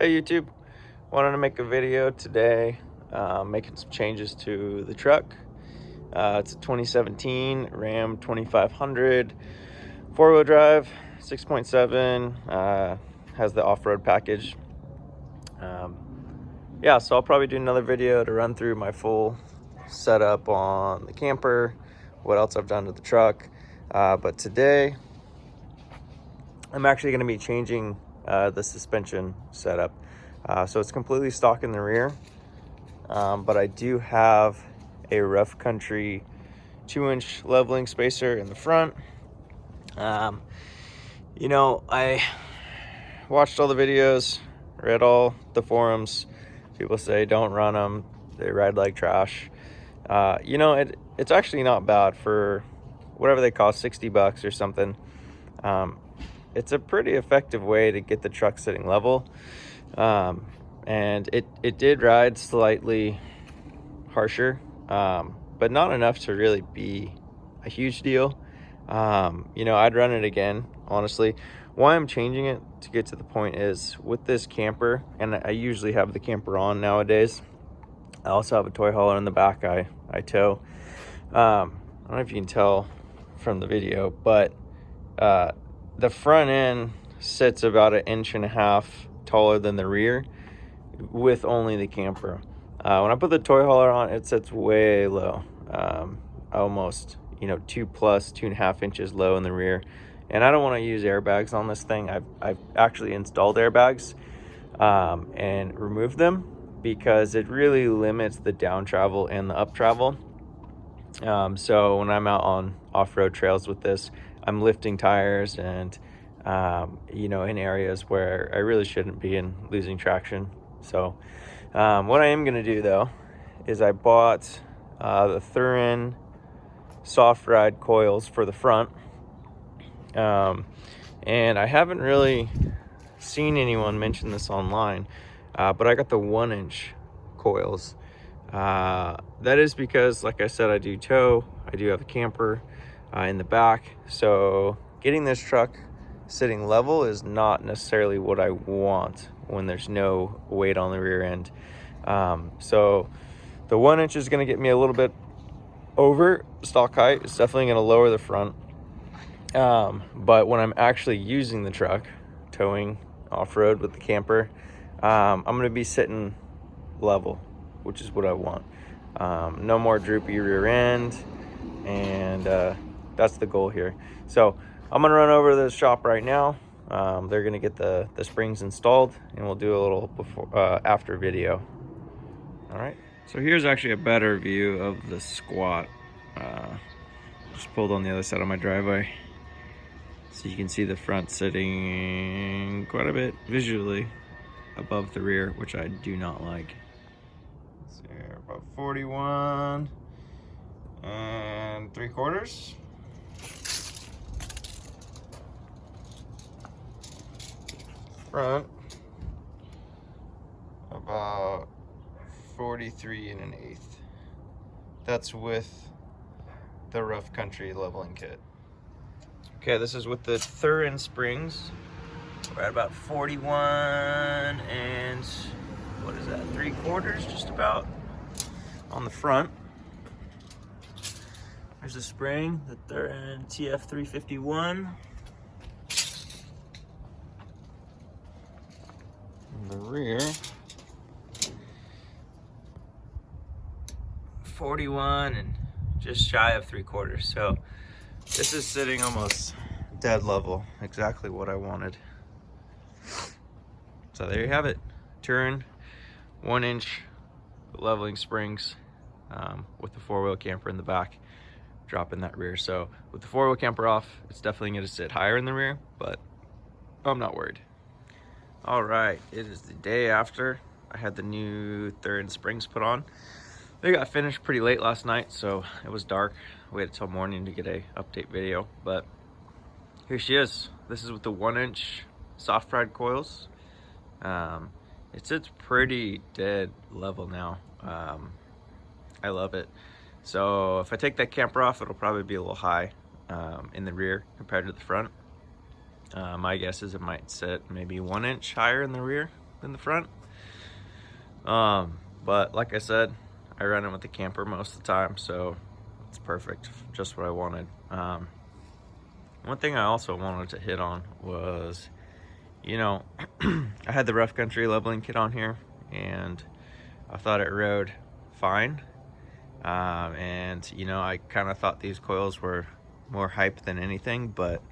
Hey YouTube, wanted to make a video today, making some changes to the truck. It's a 2017 Ram 2500 four-wheel drive, 6.7, has the off-road package. Yeah, so I'll probably do another video to run through my full setup on the camper, what else I've done to the truck. But today, I'm actually going to be changing the suspension setup. So it's completely stock in the rear, but I do have a rough country 2-inch leveling spacer in the front. You know, I watched all the videos, read all the forums. People say don't run them, they ride like trash. You know, it's actually not bad for whatever they cost, 60 bucks or something. It's a pretty effective way to get the truck sitting level. And it did ride slightly harsher, but not enough to really be a huge deal. You know, I'd run it again, honestly. Why I'm changing it to get to the point is with this camper, and I usually have the camper on nowadays. I also have a toy hauler in the back I tow. I don't know if you can tell from the video, but the front end sits about 1.5 inches taller than the rear with only the camper. When I put the toy hauler on, it sits way low, almost, you know, 2.5 inches low in the rear. And I don't want to use airbags on this thing. I've actually installed airbags and removed them because it really limits the down travel and the up travel. So when I'm out on off-road trails with this, I'm lifting tires and you know, in areas where I really shouldn't be and losing traction. So what I am going to do though is I bought the Thuren soft ride coils for the front, and I haven't really seen anyone mention this online, but I got the 1-inch coils. That is because, like I said, I do tow, I do have a camper in the back, so getting this truck sitting level is not necessarily what I want when there's no weight on the rear end. So the 1 inch is going to get me a little bit over stock height. It's definitely going to lower the front. But when I'm actually using the truck, towing off-road with the camper, I'm going to be sitting level, which is what I want. No more droopy rear end, and that's the goal here. So I'm gonna run over to the shop right now. They're gonna get the springs installed, and we'll do a little before after video. All right, so here's actually a better view of the squat. Just pulled on the other side of my driveway, so you can see the front sitting quite a bit visually above the rear, which I do not like. So about 41 3/4. Front about 43 1/8. That's with the rough country leveling kit. Okay, this is with the Thuren springs. We're at about 41 and what is that, 3/4, just about, on the front. There's a spring, the Thuren TF351. In the rear, 41 and just shy of 3/4. So this is sitting almost dead level, exactly what I wanted. So there you have it, Thuren 1-inch leveling springs with the 4-wheel camper in the back, dropping that rear. So with the 4-wheel camper off, it's definitely going to sit higher in the rear, but I'm not worried. All right, it is the day after I had the new Thuren springs put on. They got finished pretty late last night, so it was dark. We waited till morning to get a update video, but here she is. This is with the 1-inch soft ride coils. It sits pretty dead level now. I love it. So if I take that camper off, it'll probably be a little high in the rear compared to the front. My guess is it might sit maybe 1 inch higher in the rear, in the front. But like I said, I run it with the camper most of the time, so it's perfect, just what I wanted. One thing I also wanted to hit on was, you know, I had the rough country leveling kit on here, and I thought it rode fine. And you know, I kind of thought these coils were more hype than anything, but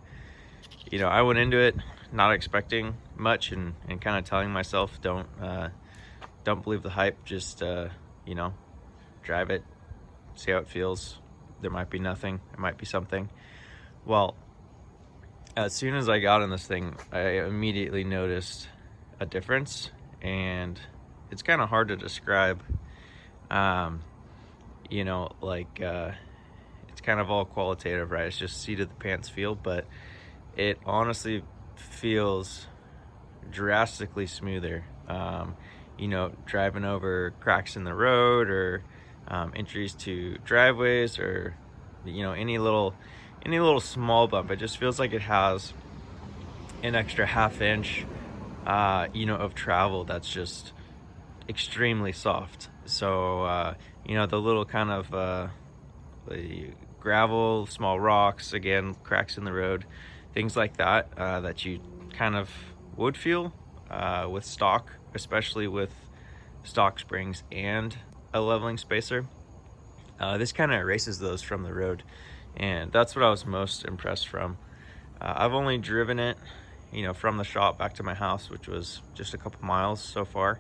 you know, I went into it not expecting much, and kind of telling myself, don't believe the hype, just you know, drive it, see how it feels. There might be nothing, it might be something. Well, as soon as I got in this thing, I immediately noticed a difference, and it's kind of hard to describe. You know, like it's kind of all qualitative, right? It's just seat of the pants feel, but it honestly feels drastically smoother. You know, driving over cracks in the road, or entries to driveways, or you know, any little small bump, it just feels like it has an extra half inch, you know, of travel that's just extremely soft. So you know, the little kind of the gravel, small rocks, again, cracks in the road, things like that, that you kind of would feel with stock, especially with stock springs and a leveling spacer. This kind of erases those from the road, and that's what I was most impressed from. I've only driven it, you know, from the shop back to my house, which was just a couple miles so far,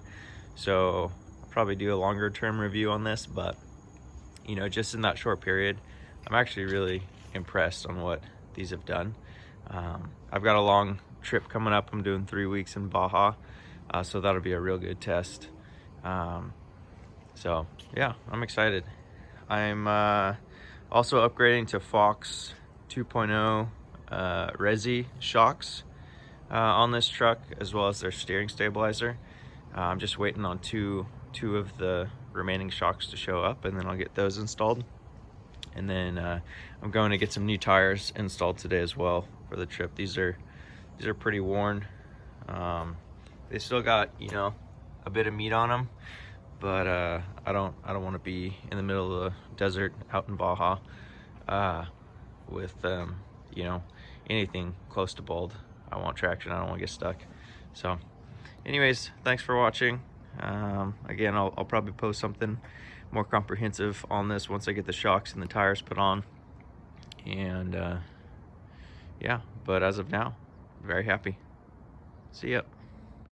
so I'll probably do a longer term review on this, but you know, just in that short period, I'm actually really impressed on what these have done. I've got a long trip coming up. I'm doing 3 weeks in Baja, so that'll be a real good test. So yeah, I'm excited. I'm also upgrading to Fox 2.0 Resi shocks on this truck, as well as their steering stabilizer. I'm just waiting on two of the remaining shocks to show up, and then I'll get those installed. And then I'm going to get some new tires installed today as well for the trip. These are pretty worn. They still got, you know, a bit of meat on them, but I don't want to be in the middle of the desert out in Baja with you know, anything close to bald. I want traction. I don't want to get stuck. So anyways, thanks for watching. Again, I'll probably post something more comprehensive on this once I get the shocks and the tires put on. And yeah, but as of now, very happy. See ya.